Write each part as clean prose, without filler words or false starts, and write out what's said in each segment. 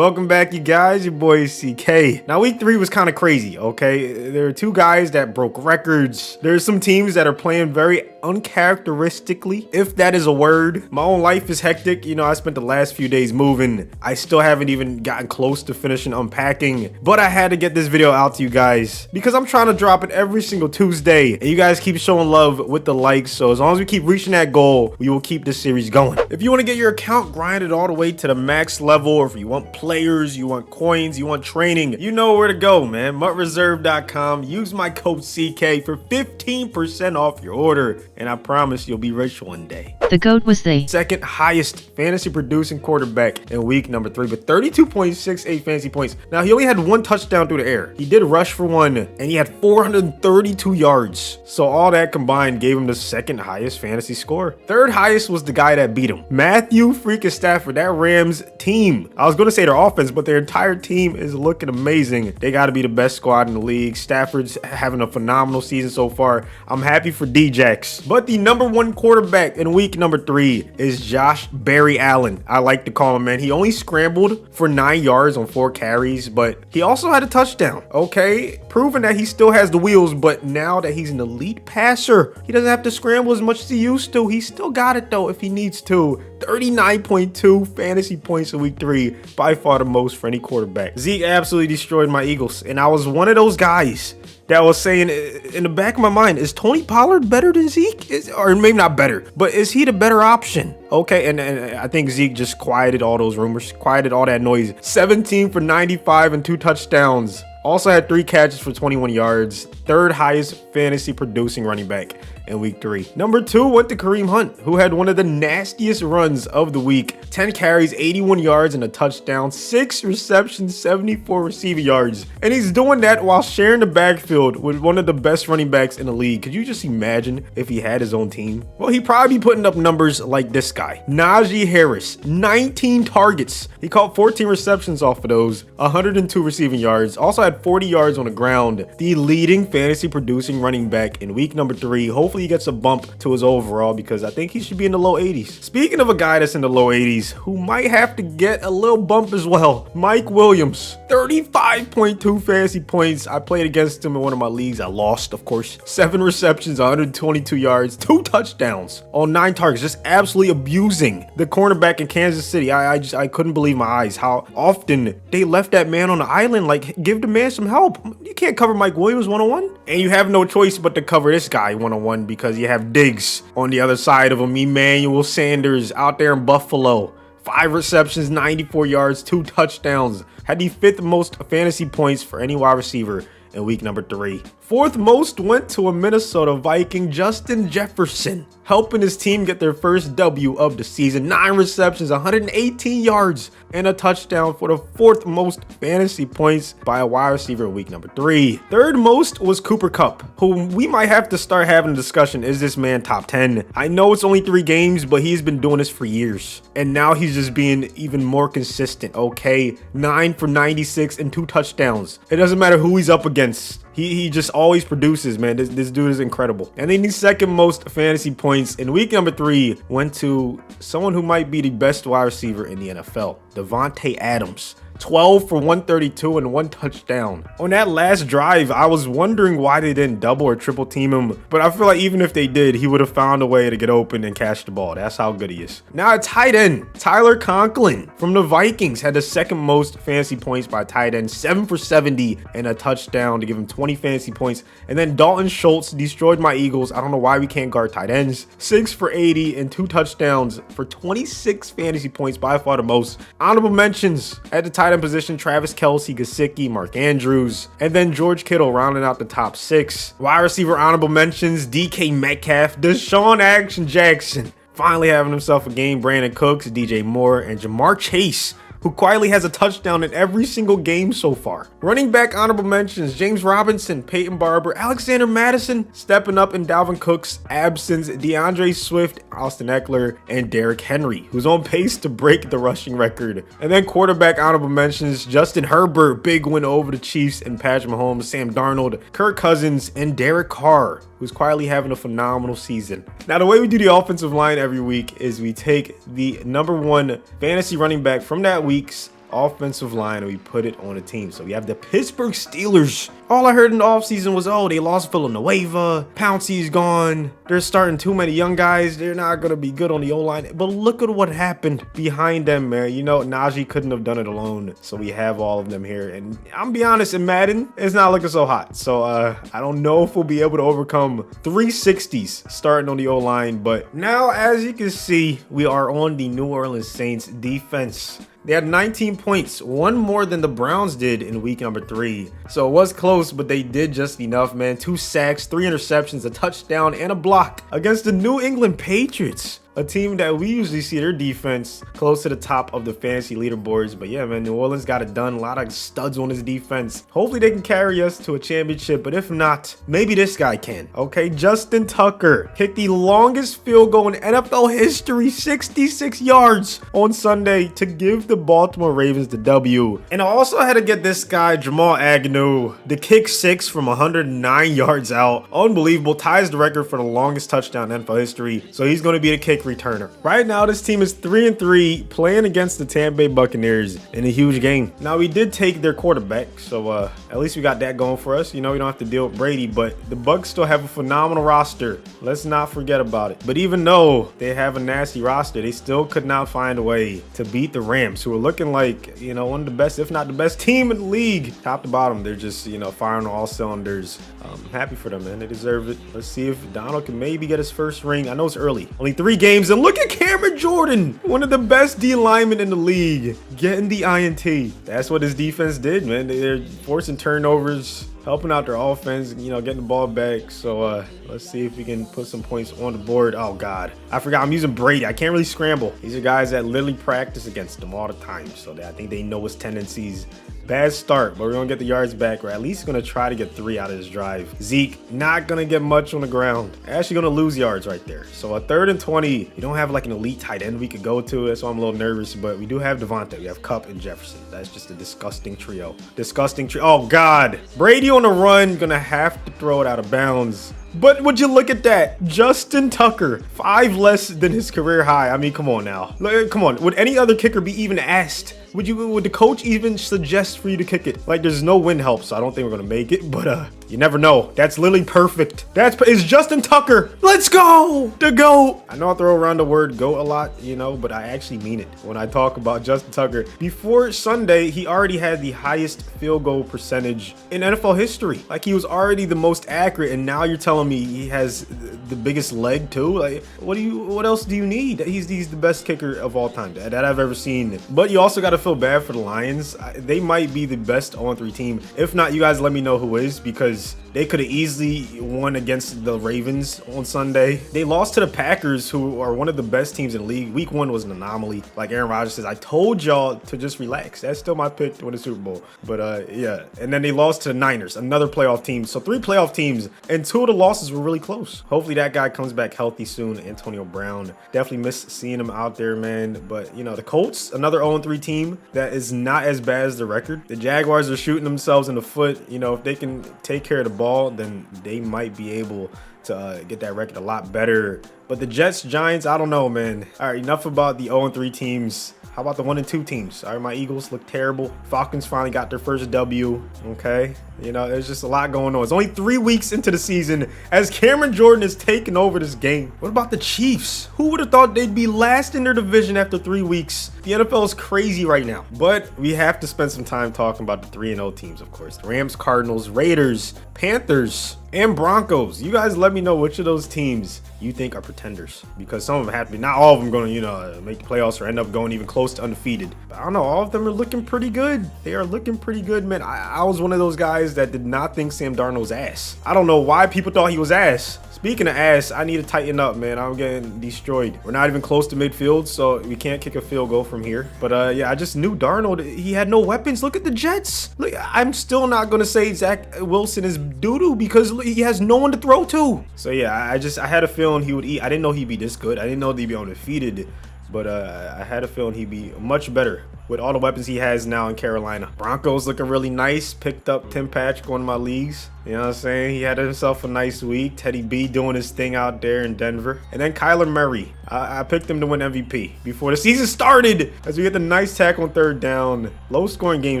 Welcome back, you guys. Your boy CK. Now, week 3 was kind of crazy, okay? There are 2 guys that broke records. There's some teams that are playing very uncharacteristically, if that is a word. My own life is hectic. You know, I spent the last few days moving. I still haven't even gotten close to finishing unpacking, but I had to get this video out to you guys because I'm trying to drop it every single Tuesday, and you guys keep showing love with the likes. So as long as we keep reaching that goal, we will keep this series going. If you want to get your account grinded all the way to the max level, or if you want players, you want coins, you want training, you know where to go, man. MUTreserve.com. Use my code CK for 15% off your order, and I promise you'll be rich one day. The GOAT was the second highest fantasy producing quarterback in week number 3 with 32.68 fantasy points. Now, he only had 1 touchdown through the air. He did rush for 1, and he had 432 yards. So all that combined gave him the second highest fantasy score. Third highest was the guy that beat him, Matthew freaking Stafford. That Rams team, I was going to say their offense, but their entire team is looking amazing. They got to be the best squad in the league. Stafford's having a phenomenal season so far. I'm happy for D-Jax. But the number 1 quarterback in week number 3 is Josh Barry Allen. I like to call him, man. He only scrambled for 9 yards on 4 carries, but he also had a touchdown. Okay, proving that he still has the wheels, but now that he's an elite passer, he doesn't have to scramble as much as he used to. He still got it though if he needs to. 39.2 fantasy points in week 3, by far the most for any quarterback. Zeke absolutely destroyed my Eagles, and I was one of those guys that was saying in the back of my mind, is Tony Pollard better than Zeke? Or maybe not better, but is he the better option? Okay, and I think Zeke just quieted all those rumors, quieted all that noise. 17 for 95 and 2 touchdowns. Also had 3 catches for 21 yards. Third highest fantasy producing running back in week 3. Number 2 went to Kareem Hunt, who had one of the nastiest runs of the week. 10 carries, 81 yards and a touchdown, 6 receptions, 74 receiving yards. And he's doing that while sharing the backfield with one of the best running backs in the league. Could you just imagine if he had his own team? Well, he'd probably be putting up numbers like this guy, Najee Harris. 19 targets. He caught 14 receptions off of those, 102 receiving yards. Also had 40 yards on the ground. The leading fantasy producing running back in week number 3. Hopefully he gets a bump to his overall because I think he should be in the low 80s. Speaking of a guy that's in the low 80s, who might have to get a little bump as well, Mike Williams. 35.2 fantasy points. I played against him in one of my leagues. I lost, of course. 7 receptions, 122 yards, 2 touchdowns on 9 targets. Just absolutely abusing the cornerback in Kansas City. I couldn't believe my eyes how often they left that man on the island. Like, give the man some help. You can't cover Mike Williams one-on-one. And you have no choice but to cover this guy one-on-one because you have Diggs on the other side of him. Emmanuel Sanders out there in Buffalo. 5 receptions, 94 yards, 2 touchdowns. Had the 5th most fantasy points for any wide receiver in week number 3. 4th most went to a Minnesota Viking, Justin Jefferson, helping his team get their first W of the season. 9 receptions, 118 yards, and a touchdown for the 4th most fantasy points by a wide receiver in week number 3. 3rd most was Cooper Kupp, who we might have to start having a discussion. Is this man top 10? I know it's only 3 games, but he's been doing this for years. And now he's just being even more consistent, okay? 9 for 96 and 2 touchdowns. It doesn't matter who he's up against. He just always produces, man. This dude is incredible. And then the 2nd most fantasy points in week number 3 went to someone who might be the best wide receiver in the NFL, Devontae Adams. 12 for 132 and 1 touchdown. On that last drive, I was wondering why they didn't double or triple team him, but I feel like even if they did, he would have found a way to get open and catch the ball. That's how good he is. Now at tight end, Tyler Conklin from the Vikings had the 2nd most fantasy points by tight end, 7 for 70 and a touchdown to give him 20 fantasy points. And then Dalton Schultz destroyed my Eagles. I don't know why we can't guard tight ends. 6 for 80 and 2 touchdowns for 26 fantasy points, by far the most. Honorable mentions at the tight end position, Travis Kelce, Gesicki, Mark Andrews, and then George Kittle rounding out the top 6. Wide receiver honorable mentions, DK Metcalf, Deshaun Action Jackson, finally having himself a game, Brandon Cooks, DJ Moore, and Jamar Chase, who quietly has a touchdown in every single game so far. Running back honorable mentions, James Robinson, Peyton Barber, Alexander Madison stepping up in Dalvin Cook's absence, DeAndre Swift, Austin Eckler, and Derrick Henry, who's on pace to break the rushing record. And then quarterback honorable mentions, Justin Herbert, big win over the Chiefs, and Patrick Mahomes, Sam Darnold, Kirk Cousins, and Derek Carr, who's quietly having a phenomenal season. Now, the way we do the offensive line every week is we take the number 1 fantasy running back from that week's offensive line and we put it on a team. So we have the Pittsburgh Steelers. All I heard in the offseason was, oh, they lost Villanueva, Pouncey's gone, they're starting too many young guys, they're not going to be good on the O-line. But look at what happened behind them, man. You know, Najee couldn't have done it alone. So we have all of them here. And I'm be honest, in Madden, it's not looking so hot. So I don't know if we'll be able to overcome 360s starting on the O-line. But now, as you can see, we are on the New Orleans Saints defense. They had 19 points, one more than the Browns did in week number 3. So it was close, but they did just enough, man. 2 sacks, 3 interceptions, a touchdown, and a block against the New England Patriots, a team that we usually see their defense close to the top of the fantasy leaderboards. But yeah, man, New Orleans got it done. A lot of studs on his defense. Hopefully they can carry us to a championship, but if not, maybe this guy can. Okay, Justin Tucker kicked the longest field goal in NFL history, 66 yards on Sunday to give the Baltimore Ravens the W. And I also had to get this guy, Jamal Agnew, the kick 6 from 109 yards out. Unbelievable. Ties the record for the longest touchdown in NFL history. So he's going to be the kick returner. Right now, this team is 3-3, playing against the Tampa Bay Buccaneers in a huge game. Now, we did take their quarterback, so at least we got that going for us. You know, we don't have to deal with Brady, but the Bucs still have a phenomenal roster. Let's not forget about it. But even though they have a nasty roster, they still could not find a way to beat the Rams, who are looking like, you know, one of the best, if not the best team in the league. Top to bottom, they're just, you know, firing on all cylinders. I'm happy for them, man. They deserve it. Let's see if Donald can maybe get his first ring. I know it's early. Only 3 games, and look at Cameron Jordan, one of the best D linemen in the league, getting the INT. That's what his defense did, man. They're forcing turnovers, helping out their offense, you know, getting the ball back. So let's see if we can put some points on the board. Oh God, I forgot I'm using Brady. I can't really scramble. These are guys that literally practice against them all the time, so I think they know his tendencies. Bad start, but we're gonna get the yards back. We're at least gonna try to get 3 out of this drive. Zeke not gonna get much on the ground. Actually gonna lose yards right there. So a 3rd and 20. We don't have like an elite tight end we could go to. That's why I'm a little nervous. But we do have Devontae. We have Kupp and Jefferson. That's just a disgusting trio. Disgusting trio. Oh God, Brady on the run, gonna have to throw it out of bounds. But would you look at that? Justin Tucker, 5 less than his career high. I mean, come on now. Come on. Would any other kicker be even asked? Would the coach even suggest for you to kick it? Like, there's no wind help, so I don't think we're gonna make it. But you never know. That's literally perfect. It's Justin Tucker. Let's go. The GOAT. I know I throw around the word GOAT a lot, you know, but I actually mean it when I talk about Justin Tucker. Before Sunday, he already had the highest field goal percentage in NFL history. Like, he was already the most accurate, and now you're telling me he has the biggest leg too? Like, what else do you need? He's the best kicker of all time that I've ever seen. But you also got to feel bad for the Lions. They might be the best 0-3 team. If not, you guys let me know who is, because they could have easily won against the Ravens on Sunday. They lost to the Packers, who are one of the best teams in the league. Week 1 was an anomaly. Like Aaron Rodgers says, I told y'all to just relax. That's still my pick to win the Super Bowl. But yeah, and then they lost to the Niners, another playoff team. So 3 playoff teams, and 2 of the losses were really close. Hopefully that guy comes back healthy soon. Antonio Brown, definitely miss seeing him out there, man. But you know, the Colts, another 0-3 team that is not as bad as the record. The Jaguars are shooting themselves in the foot. You know, if they can take care of the ball, then they might be able to get that record a lot better. But the Jets, Giants, I don't know, man. All right, enough about the 0-3 teams. How about the 1-2 teams? All right, my Eagles look terrible. Falcons finally got their first W. Okay, you know, there's just a lot going on. It's only 3 weeks into the season as Cameron Jordan is taking over this game. What about the Chiefs? Who would have thought they'd be last in their division after 3 weeks? The NFL is crazy right now. But we have to spend some time talking about the 3-0 teams, of course. The Rams, Cardinals, Raiders, Panthers, and Broncos. You guys let me know which of those teams you think are pretenders, because some of them have to be. Not all of them going to, you know, make the playoffs or end up going even close to undefeated. But I don't know. All of them are looking pretty good. They are looking pretty good, man. I was one of those guys that did not think Sam Darnold was ass. I don't know why people thought he was ass. Speaking of ass, I need to tighten up, man. I'm getting destroyed. We're not even close to midfield, so we can't kick a field goal from here. But yeah, I just knew Darnold, he had no weapons. Look at the Jets. Look, I'm still not going to say Zach Wilson is doo-doo because he has no one to throw to. So yeah, I had a feeling he would eat. I didn't know he'd be this good. I didn't know he'd be undefeated, but I had a feeling he'd be much better with all the weapons he has now in Carolina. Broncos looking really nice. Picked up Tim Patrick, one of my leagues. You know what I'm saying? He had himself a nice week. Teddy B doing his thing out there in Denver. And then Kyler Murray. I picked him to win MVP before the season started as we get the nice tackle on third down. Low scoring game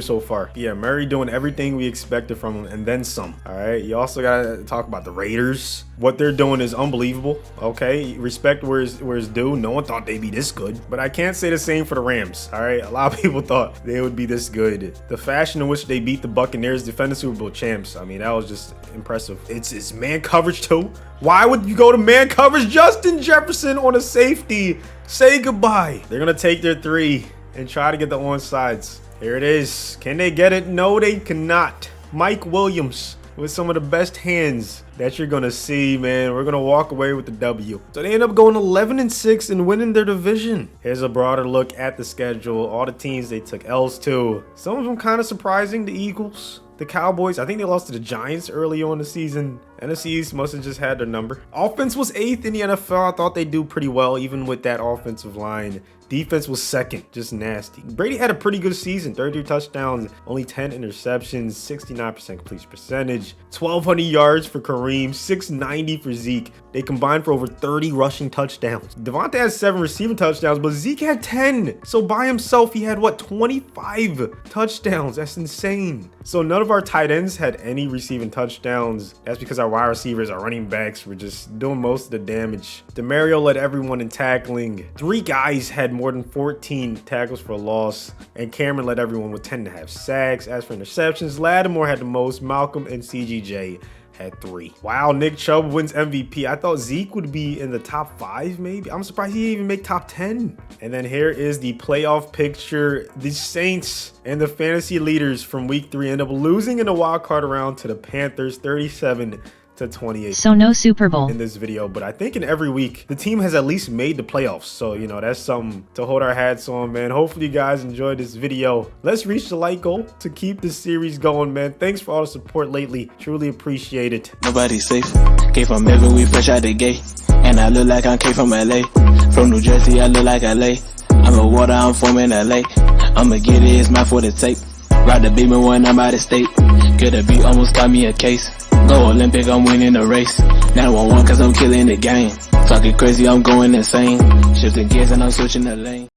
so far. Yeah, Murray doing everything we expected from him and then some. All right. You also got to talk about the Raiders. What they're doing is unbelievable. Okay. Respect where it's due. No one thought they'd be this good. But I can't say the same for the Rams. All right. A lot of people thought they would be this good. The fashion in which they beat the Buccaneers, defending Super Bowl champs. I mean, that was just impressive. It's man coverage too. Why would you go to man coverage? Justin Jefferson on a safety. Say goodbye. They're gonna take their 3 and try to get the onsides. Here it is. Can they get it? No, they cannot. Mike Williams with some of the best hands that you're gonna see, man. We're gonna walk away with the W. So they end up going 11-6 and winning their division. Here's a broader look at the schedule. All the teams they took L's to. Some of them kind of surprising. The Eagles, the Cowboys. I think they lost to the Giants early on the season. NFC East must have just had their number. Offense was 8th in the NFL. I thought they'd do pretty well, even with that offensive line. Defense was 2nd, just nasty. Brady had a pretty good season. 33 touchdowns, only 10 interceptions, 69% completion percentage, 1,200 yards for Kareem, 690 for Zeke. They combined for over 30 rushing touchdowns. Devontae had 7 receiving touchdowns, but Zeke had 10. So by himself, he had, what, 25 touchdowns? That's insane. So none of our tight ends had any receiving touchdowns. That's because our wide receivers, our running backs, were just doing most of the damage. DeMario led everyone in tackling. 3 guys had more than 14 tackles for a loss, and Cameron led everyone with 10.5 sacks. As for interceptions, Lattimore had the most. Malcolm and CGJ had 3. Wow, Nick Chubb wins MVP. I thought Zeke would be in the top 5 maybe. I'm surprised he didn't even make top 10. And then here is the playoff picture. The Saints and the fantasy leaders from week 3 end up losing in the wild card round to the Panthers 37-28. So no Super Bowl in this video, but I think in every week the team has at least made the playoffs. So, you know, that's something to hold our hats on, man. Hopefully you guys enjoyed this video. Let's reach the like goal to keep this series going, man. Thanks for all the support lately. Truly appreciate it. Nobody's safe. Came from heaven, we fresh out the gate. And I look like I came from LA. From New Jersey, I look like LA. I'm a water, I'm forming LA. I'ma get it, it's mine for the tape. Ride the beamer when I'm out of state. Could have beat, almost got me a case. Go Olympic, I'm winning the race. Now I won cause I'm killing the game. Talking crazy, I'm going insane. Shifting gears and I'm switching the lane.